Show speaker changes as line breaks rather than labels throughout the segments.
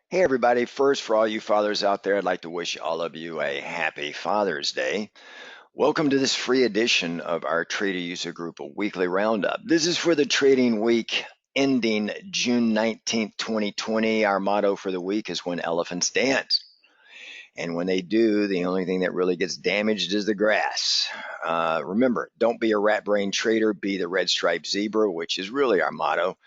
Hey everybody, first for all you fathers out there, I'd like to wish all of you a happy Father's Day. Welcome to this free edition of our Trader User Group, a weekly roundup. This is for the trading week ending June 19th, 2020. Our motto for the week is when elephants dance. And when they do, the only thing that really gets damaged is the grass. Remember, don't be a rat brain trader, be the red striped zebra, which is really our motto.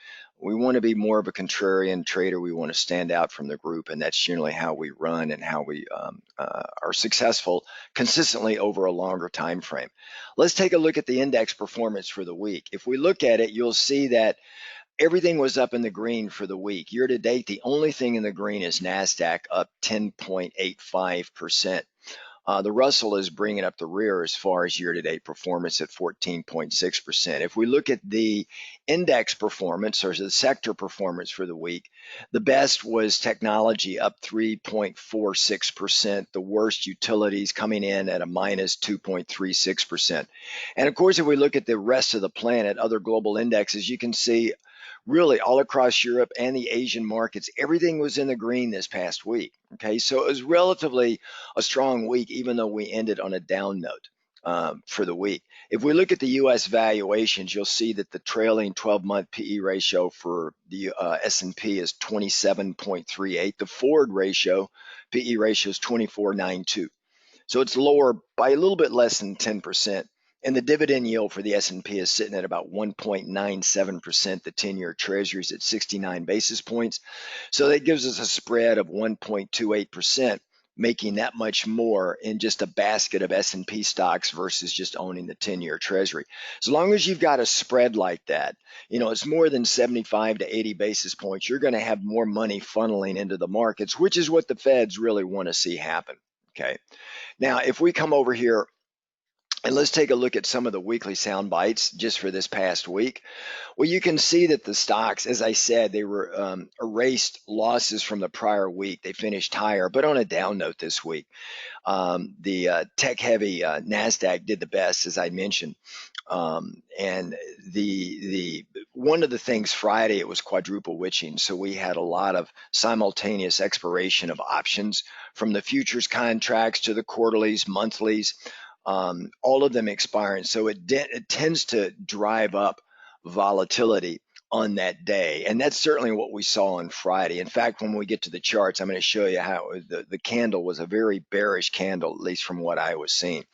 We want to be more of a contrarian trader. We want to stand out from the group, and that's generally how we run and how we are successful consistently over a longer time frame. Let's take a look at the index performance for the week. If we look at it, you'll see that everything was up in the green for the week. Year to date, the only thing in the green is Nasdaq up 10.85%. The Russell is bringing up the rear as far as year-to-date performance at 14.6%. If we look at the index performance or the sector performance for the week, the best was technology up 3.46%. The worst, utilities, coming in at a minus 2.36%. And of course, if we look at the rest of the planet, other global indexes, you can see really all across Europe and the Asian markets, everything was in the green this past week. Okay, so it was relatively a strong week, even though we ended on a down note for the week. If we look at the U.S. valuations, you'll see that the trailing 12-month PE ratio for the S&P is 27.38. The forward ratio, PE ratio is 24.92. So it's lower by a little bit less than 10%. And the dividend yield for the S&P is sitting at about 1.97%. The 10-year Treasuries at 69 basis points. So that gives us a spread of 1.28%, making that much more in just a basket of S&P stocks versus just owning the 10-year Treasury. As long as you've got a spread like that, it's more than 75 to 80 basis points, you're going to have more money funneling into the markets, which is what the Feds really want to see happen. Okay. Now, if we come over here and let's take a look at some of the weekly sound bites just for this past week. Well, you can see that the stocks, as I said, they were erased losses from the prior week. They finished higher, but on a down note this week. The tech-heavy Nasdaq did the best, as I mentioned. And the one of the things Friday, it was quadruple witching, so we had a lot of simultaneous expiration of options from the futures contracts to the quarterlies, monthlies, all of them expiring. So it tends to drive up volatility on that day. And that's certainly what we saw on Friday. In fact, when we get to the charts, I'm going to show you how the candle was a very bearish candle, at least from what I was seeing.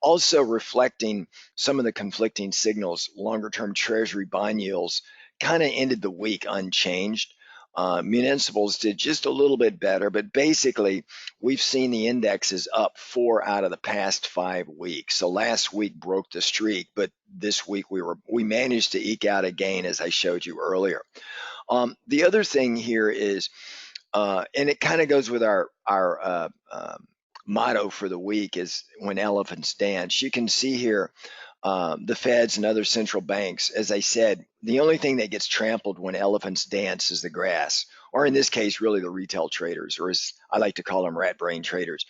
Also reflecting some of the conflicting signals, longer term Treasury bond yields kind of ended the week unchanged. Municipals did just a little bit better, but basically we've seen the indexes up 4 out of the past 5 weeks. So last week broke the streak, but this week we managed to eke out a gain, as I showed you earlier. The other thing here is, and it kind of goes with our motto for the week, is when elephants dance. You can see here the Feds and other central banks, as I said, the only thing that gets trampled when elephants dance is the grass, or in this case, really the retail traders, or as I like to call them, rat brain traders.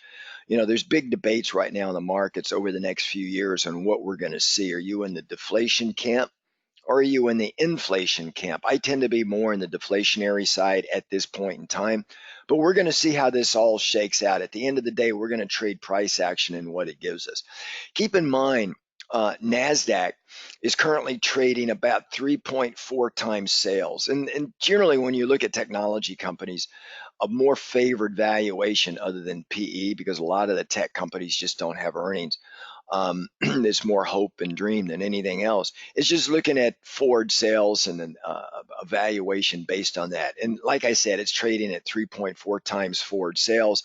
There's big debates right now in the markets over the next few years on what we're going to see. Are you in the deflation camp? Or are you in the inflation camp? I tend to be more in the deflationary side at this point in time, but we're going to see how this all shakes out. At the end of the day, we're going to trade price action and what it gives us. Keep in mind, Nasdaq is currently trading about 3.4 times sales. And generally, when you look at technology companies, a more favored valuation other than PE, because a lot of the tech companies just don't have earnings. There's more hope and dream than anything else. It's just looking at forward sales and then a valuation based on that. And like I said, it's trading at 3.4 times forward sales.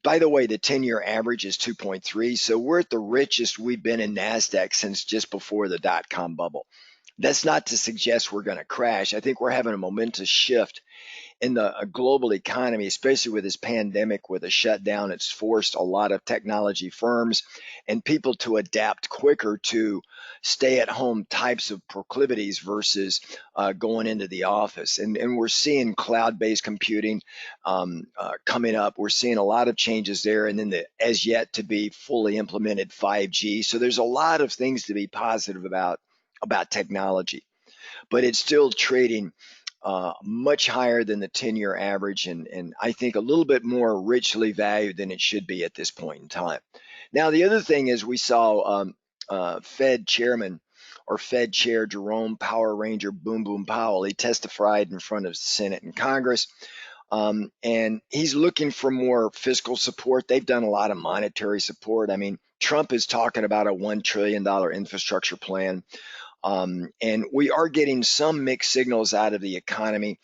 By the way, the 10-year average is 2.3, so we're at the richest we've been in NASDAQ since just before the dot-com bubble. That's not to suggest we're going to crash. I think we're having a momentous shift in the global economy, especially with this pandemic, with a shutdown. It's forced a lot of technology firms and people to adapt quicker to stay-at-home types of proclivities versus going into the office. And we're seeing cloud-based computing coming up. We're seeing a lot of changes there, and then the as yet to be fully implemented 5G. So there's a lot of things to be positive about technology, but it's still trading much higher than the 10-year average, and I think a little bit more richly valued than it should be at this point in time. Now, the other thing is we saw Fed Chairman or Fed Chair Jerome Power Ranger Boom Boom Powell. He testified in front of the Senate and Congress, and he's looking for more fiscal support. They've done a lot of monetary support. I mean, Trump is talking about a $1 trillion infrastructure plan. And we are getting some mixed signals out of the economy.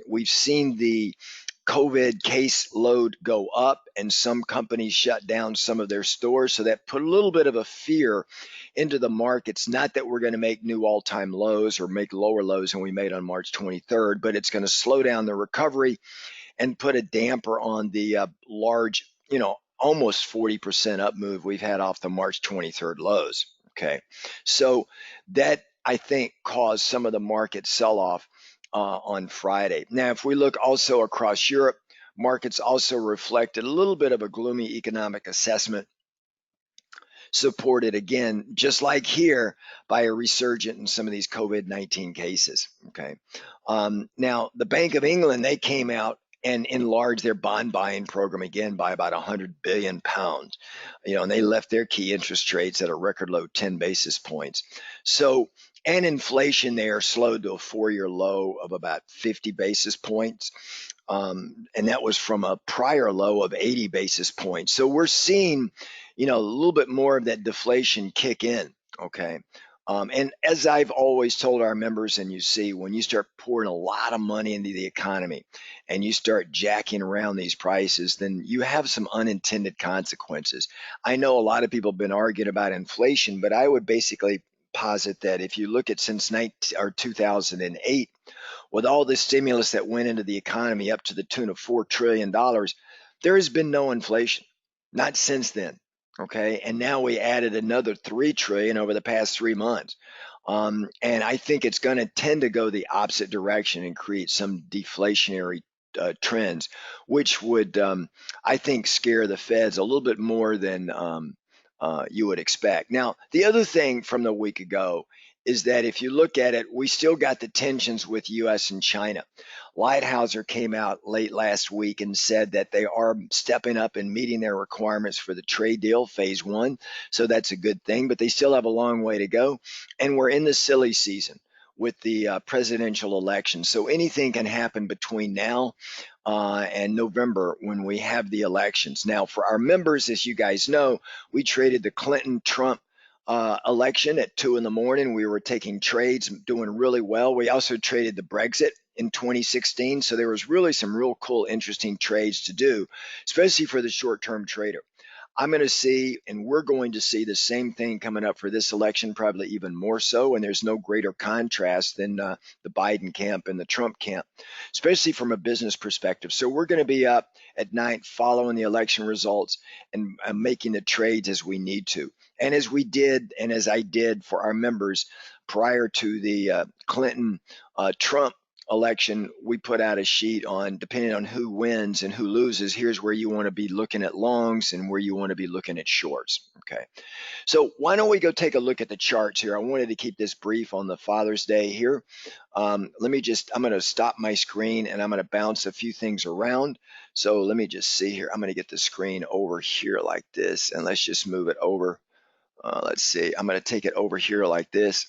We've seen the COVID case load go up, and some companies shut down some of their stores. So that put a little bit of a fear into the markets. Not that we're going to make new all-time lows or make lower lows than we made on March 23rd, but it's going to slow down the recovery and put a damper on the large, almost 40% up move we've had off the March 23rd lows. Okay, so that I think caused some of the market sell-off on Friday. Now, if we look also across Europe, markets also reflected a little bit of a gloomy economic assessment, supported again, just like here, by a resurgence in some of these COVID-19 cases. Okay, now the Bank of England, they came out and enlarged their bond buying program again by about 100 billion pounds. And they left their key interest rates at a record low 10 basis points. So, and inflation there slowed to a 4-year low of about 50 basis points. And that was from a prior low of 80 basis points. So we're seeing, a little bit more of that deflation kick in. Okay. And as I've always told our members, and you see, when you start pouring a lot of money into the economy and you start jacking around these prices, then you have some unintended consequences. I know a lot of people have been arguing about inflation, but I would basically posit that if you look at since 2008, with all the stimulus that went into the economy up to the tune of $4 trillion, there has been no inflation, not since then. Okay, and now we added another 3 trillion over the past 3 months. And I think it's going to tend to go the opposite direction and create some deflationary trends, which would, I think, scare the Feds a little bit more than you would expect. Now, the other thing from the week ago is that if you look at it, we still got the tensions with US and China. Lighthouser came out late last week and said that they are stepping up and meeting their requirements for the trade deal, phase 1. So that's a good thing, but they still have a long way to go. And we're in the silly season with the presidential election. So anything can happen between now and November when we have the elections. Now, for our members, as you guys know, we traded the Clinton-Trump election at 2 in the morning. We were taking trades, doing really well. We also traded the Brexit in 2016. So there was really some real cool, interesting trades to do, especially for the short-term trader. I'm going to see, and we're going to see the same thing coming up for this election, probably even more so. And there's no greater contrast than the Biden camp and the Trump camp, especially from a business perspective. So we're going to be up at night following the election results and making the trades as we need to. And as we did, and as I did for our members prior to the Clinton-Trump election, we put out a sheet on, depending on who wins and who loses, here's where you want to be looking at longs and where you want to be looking at shorts. Okay, so why don't we go take a look at the charts here? I wanted to keep this brief on the Father's Day here. I'm going to stop my screen and I'm going to bounce a few things around. So let me just see here. I'm going to get the screen over here like this, and let's just move it over. Let's see, I'm going to take it over here like this.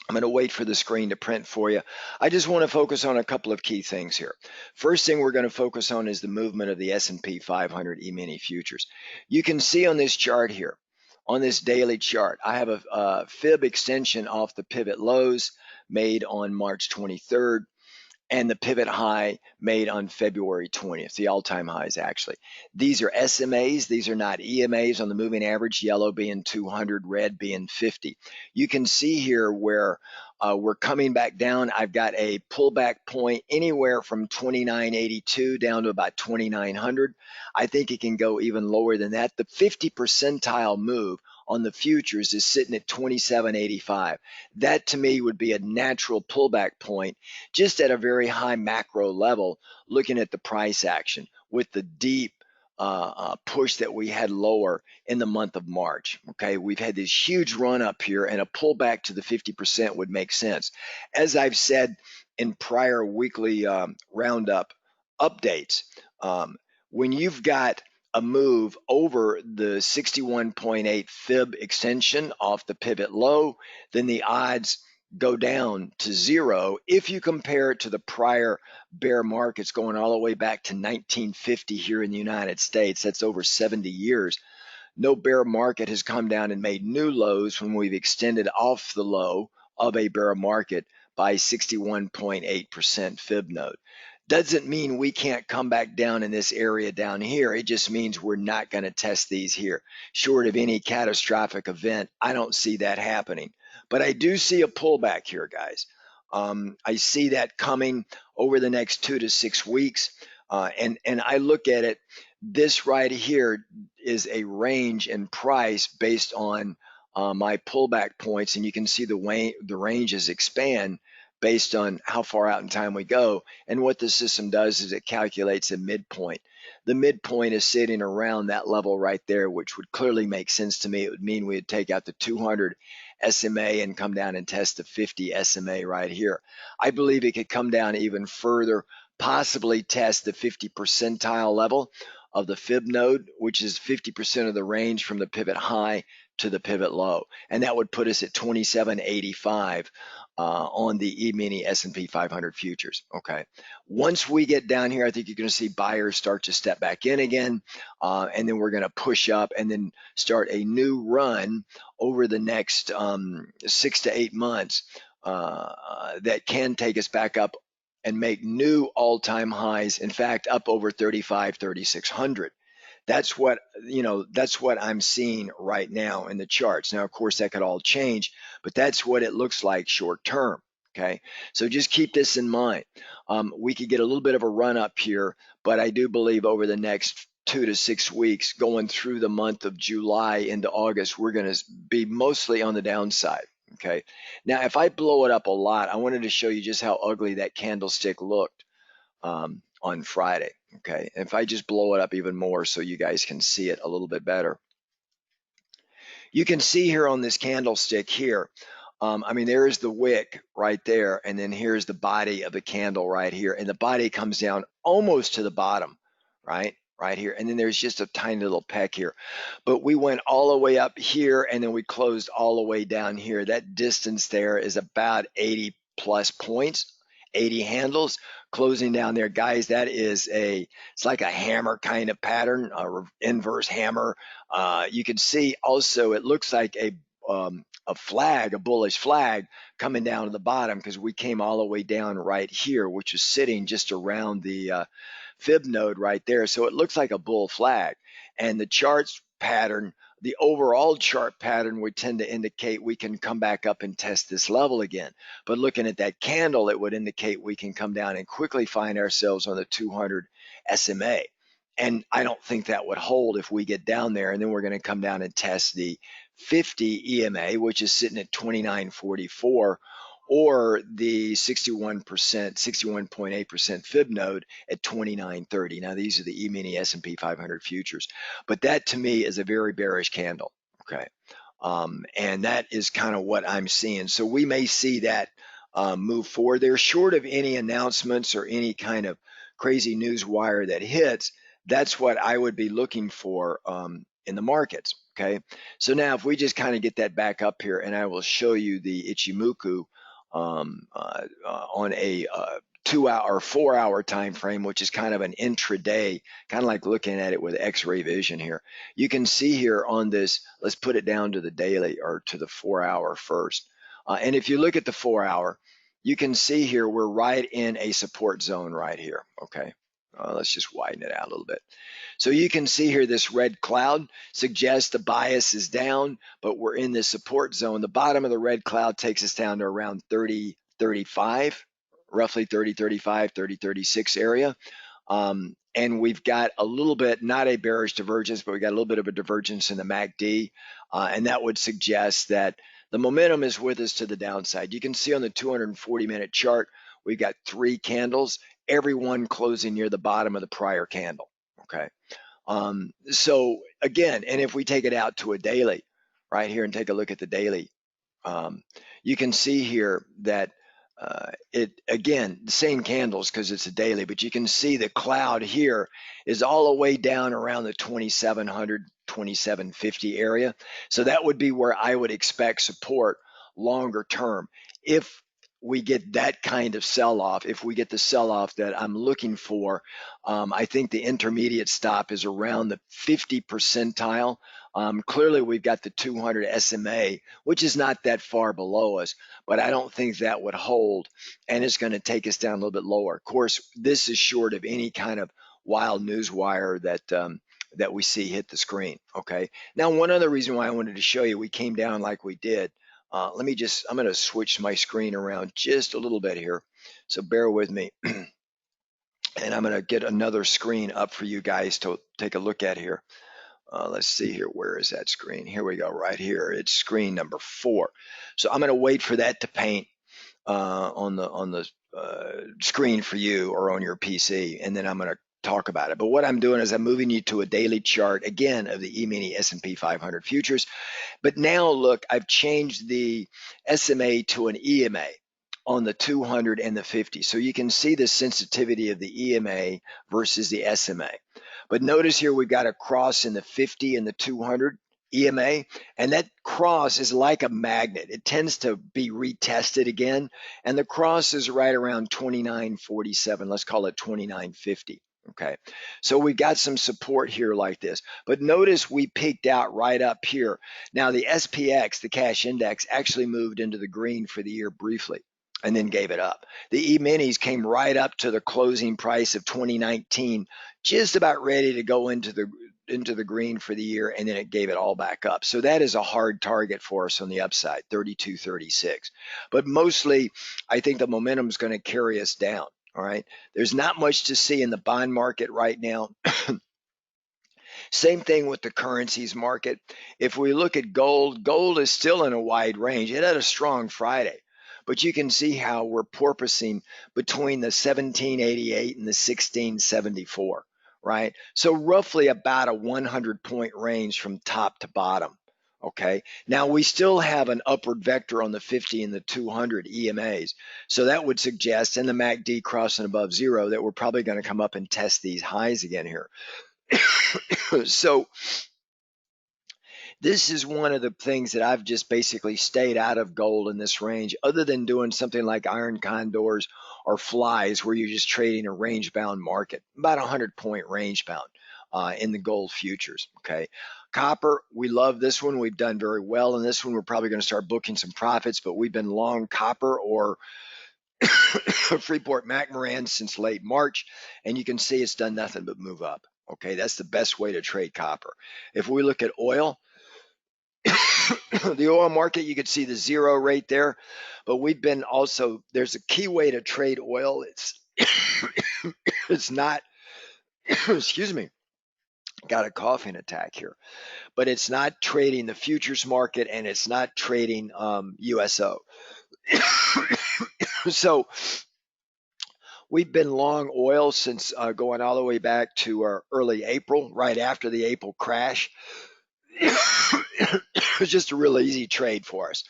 I'm going to wait for the screen to print for you. I just want to focus on a couple of key things here. First thing we're going to focus on is the movement of the S&P 500 E-mini futures. You can see on this chart here, on this daily chart, I have a fib extension off the pivot lows made on March 23rd. And the pivot high made on February 20th, the all-time highs actually. These are SMAs, these are not EMAs on the moving average, yellow being 200, red being 50. You can see here where we're coming back down. I've got a pullback point anywhere from 2982 down to about 2900. I think it can go even lower than that. The 50 percentile move on the futures is sitting at 2785. That to me would be a natural pullback point just at a very high macro level, looking at the price action with the deep push that we had lower in the month of March. Okay, we've had this huge run up here, and a pullback to the 50% would make sense. As I've said, in prior weekly roundup updates. When you've got a move over the 61.8 fib extension off the pivot low, then the odds go down to zero. If you compare it to the prior bear markets going all the way back to 1950 here in the United States, that's over 70 years. No bear market has come down and made new lows when we've extended off the low of a bear market by 61.8% fib node. Doesn't mean we can't come back down in this area down here. It just means we're not going to test these here. Short of any catastrophic event, I don't see that happening. But I do see a pullback here, guys. I see that coming over the next 2 to 6 weeks. And I look at it, this right here is a range in price based on my pullback points, and you can see the ranges expand based on how far out in time we go. And what the system does is it calculates a midpoint. The midpoint is sitting around that level right there, which would clearly make sense to me. It would mean we'd take out the 200 SMA and come down and test the 50 SMA right here. I believe it could come down even further, possibly test the 50 percentile level of the fib node, which is 50% of the range from the pivot high to the pivot low. And that would put us at 2785 on the E-mini S&P 500 futures. Okay. Once we get down here, I think you're going to see buyers start to step back in again, and then we're going to push up and then start a new run over the next 6 to 8 months that can take us back up and make new all-time highs. In fact, up over 3,600. That's what I'm seeing right now in the charts. Now, of course, that could all change, but that's what it looks like short term. Okay, so just keep this in mind. We could get a little bit of a run up here, but I do believe over the next 2 to 6 weeks, going through the month of July into August, we're going to be mostly on the downside. Okay, now if I blow it up a lot, I wanted to show you just how ugly that candlestick looked on Friday. Okay, if I just blow it up even more so you guys can see it a little bit better. You can see here on this candlestick here, I mean, there is the wick right there, and then here's the body of the candle right here, and the body comes down almost to the bottom, right here, and then there's just a tiny little peck here. But we went all the way up here, and then we closed all the way down here. That distance there is about 80 plus points, 80 handles closing down there, guys. That is it's like a hammer kind of pattern, a inverse hammer. You can see also it looks like a flag, a bullish flag coming down to the bottom, because we came all the way down right here, which is sitting just around the fib node right there. So it looks like a bull flag, and the charts pattern, the overall chart pattern would tend to indicate we can come back up and test this level again. But looking at that candle, it would indicate we can come down and quickly find ourselves on the 200 SMA. And I don't think that would hold if we get down there, and then we're going to come down and test the 50 EMA, which is sitting at 2944, or the 61.8% fib node at 2930. Now, these are the E-mini S&P 500 futures, but that to me is a very bearish candle. Okay, and that is kind of what I'm seeing. So we may see that move forward. They're short of any announcements or any kind of crazy news wire that hits. That's what I would be looking for in the markets. Okay, so now if we just kind of get that back up here, and I will show you the Ichimoku on a 2-hour or 4-hour time frame, which is kind of an intraday, kind of like looking at it with X-ray vision here. You can see here on this, let's put it down to the daily or to the 4-hour first. And if you look at the 4-hour, you can see here we're right in a support zone right here. Okay, let's just widen it out a little bit. So you can see here this red cloud suggests the bias is down, but we're in the support zone. The bottom of the red cloud takes us down to around 30.35, roughly 30.35, 30.36 area. And we've got a little bit, not a bearish divergence, but we got a little bit of a divergence in the MACD. And that would suggest that the momentum is with us to the downside. You can see on the 240-minute chart, we've got 3 candles, every one closing near the bottom of the prior candle. Okay. So again, and if we take it out to a daily right here and take a look at the daily, you can see here that It again, the same candles because it's a daily, but you can see the cloud here is all the way down around the 2700, 2750 area. So that would be where I would expect support longer term. If we get that kind of sell off, if we get the sell off that I'm looking for, I think the intermediate stop is around the 50 percentile. Clearly, we've got the 200 SMA, which is not that far below us, but I don't think that would hold, and it's going to take us down a little bit lower. Of course, this is short of any kind of wild news wire that we see hit the screen. Okay. Now, one other reason why I wanted to show you we came down like we did. I'm going to switch my screen around just a little bit here, so bear with me. And I'm going to get another screen up for you guys to take a look at here. Let's see here. Where is that screen? Here we go, right here. It's screen number 4. So I'm going to wait for that to paint on the screen for you or on your PC, and then I'm going to talk about it. But what I'm doing is I'm moving you to a daily chart again of the E-mini S&P 500 futures. But now look, I've changed the SMA to an EMA on the 200 and the 50. So you can see the sensitivity of the EMA versus the SMA. But notice here we've got a cross in the 50 and the 200 EMA, and that cross is like a magnet. It tends to be retested again, and the cross is right around 2947. Let's call it 2950. Okay, so we've got some support here like this, but notice we peaked out right up here. Now the SPX, the cash index, actually moved into the green for the year briefly and then gave it up. The E-minis came right up to the closing price of 2019, just about ready to go into the green for the year, and then it gave it all back up. So that is a hard target for us on the upside, 32.36. But mostly, I think the momentum is going to carry us down. All right. There's not much to see in the bond market right now. Same thing with the currencies market. If we look at gold, gold is still in a wide range. It had a strong Friday, but you can see how we're porpoising between the 1788 and the 1674, right? So roughly about a 100-point range from top to bottom. Okay. Now we still have an upward vector on the 50 and the 200 EMAs. So that would suggest, and the MACD crossing above zero, that we're probably going to come up and test these highs again here. So this is one of the things that I've just basically stayed out of gold in this range, other than doing something like iron condors or flies, where you're just trading a range bound market, about 100-point range bound in the gold futures. Okay. Copper, we love this one. We've done very well in this one. We're probably going to start booking some profits, but we've been long copper or Freeport McMoran since late March, and you can see it's done nothing but move up. Okay, that's the best way to trade copper. If we look at oil, the oil market, you can see the zero rate there, but we've been also, there's a key way to trade oil. It's not, excuse me, got a coughing attack here, but it's not trading the futures market, and it's not trading USO. So we've been long oil since going all the way back to early April, right after the April crash. It was just a real easy trade for us.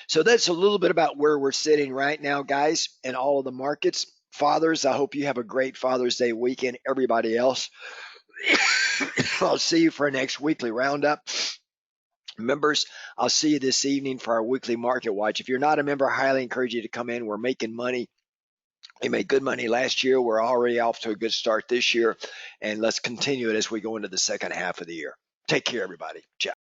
So that's a little bit about where we're sitting right now, guys, in all of the markets. Fathers, I hope you have a great Father's Day weekend. Everybody else, I'll see you for our next weekly roundup. Members, I'll see you this evening for our weekly market watch. If you're not a member, I highly encourage you to come in. We're making money. We made good money last year. We're already off to a good start this year, and let's continue it as we go into the second half of the year. Take care, everybody. Ciao.